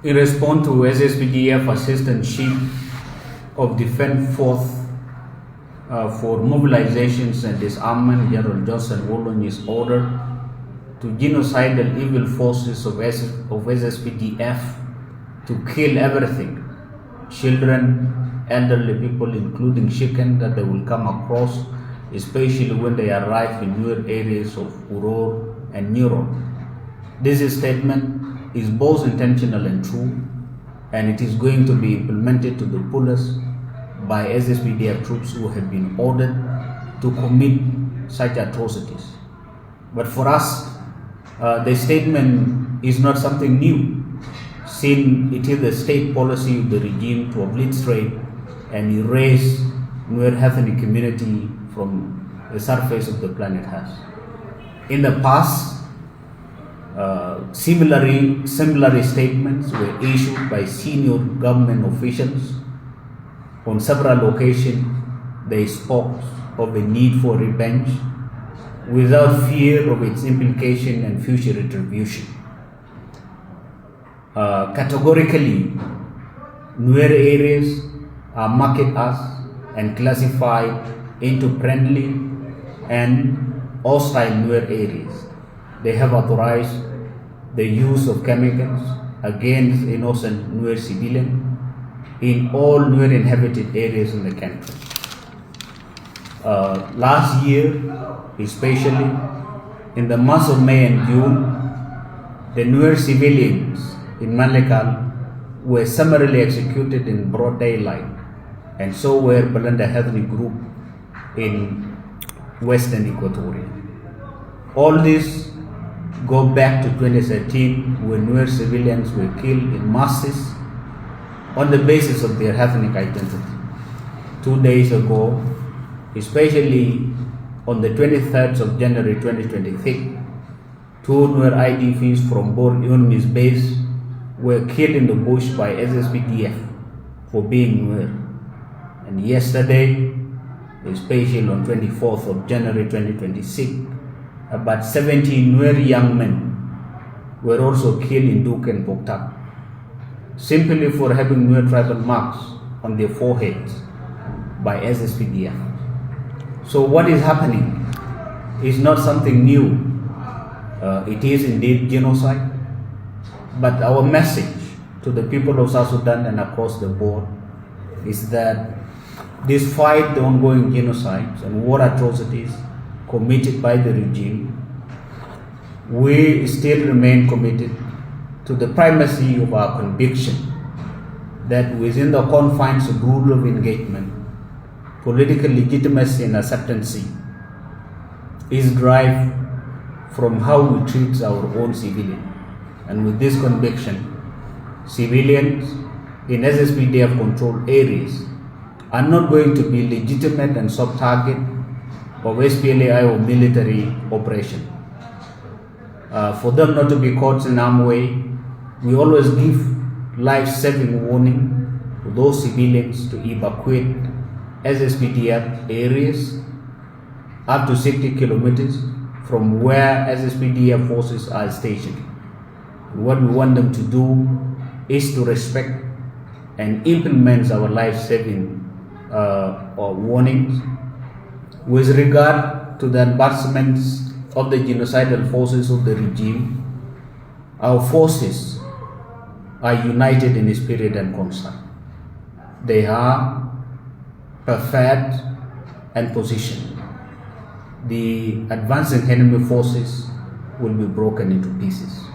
In response to SSPDF Assistant Chief of Defense Force for Mobilizations and Disarmament, General Johnson Wolonyi's order to genocidal evil forces of SSPDF to kill everything, children, elderly people, including chicken that they will come across, especially when they arrive in newer areas of Uror and Neuron. This statement is both intentional and true, and it is going to be implemented to the fullest by SSPDF troops who have been ordered to commit such atrocities. But for us, the statement is not something new, since it is the state policy of the regime to obliterate and erase Nuer ethnic community from the surface of the planet Earth. In the past, similar statements were issued by senior government officials. On several occasions, they spoke of a need for revenge without fear of its implication and future retribution. Categorically, Nuer areas are marked as and classified into friendly and hostile Nuer areas. They have authorized the use of chemicals against innocent Nuer civilians in all Nuer inhabited areas in the country. Last year, especially in the months of May and June, the Nuer civilians in Malekal were summarily executed in broad daylight, and so were Balanda ethnic group in Western Equatoria. All this go back to 2013, when Nuer civilians were killed in masses on the basis of their ethnic identity. 2 days ago, especially on the 23rd of January 2023, 2 Nuer IDPs from Bor Unmi's base were killed in the bush by SSPDF for being Nuer. And yesterday, especially on 24th of January 2026, about 17 Nuer young men were also killed in Duk and Poktak, simply for having Nuer tribal marks on their foreheads by SSPDF. So what is happening is not something new. It is indeed genocide, but our message to the people of South Sudan and across the board is that despite the ongoing genocides and war atrocities committed by the regime, we still remain committed to the primacy of our conviction that within the confines of rule of engagement, political legitimacy and acceptance is derived from how we treat our own civilians. And with this conviction, civilians in SSPDF controlled areas are not going to be legitimate and sub-target of SPLA-IO military operation. For them not to be caught in harm's way, we always give life-saving warning to those civilians to evacuate SSPDF areas up to 60 kilometers from where SSPDF forces are stationed. What we want them to do is to respect and implement our life-saving warnings. With regard to the advancements of the genocidal forces of the regime, our forces are united in spirit and concern. They are prepared and positioned. The advancing enemy forces will be broken into pieces.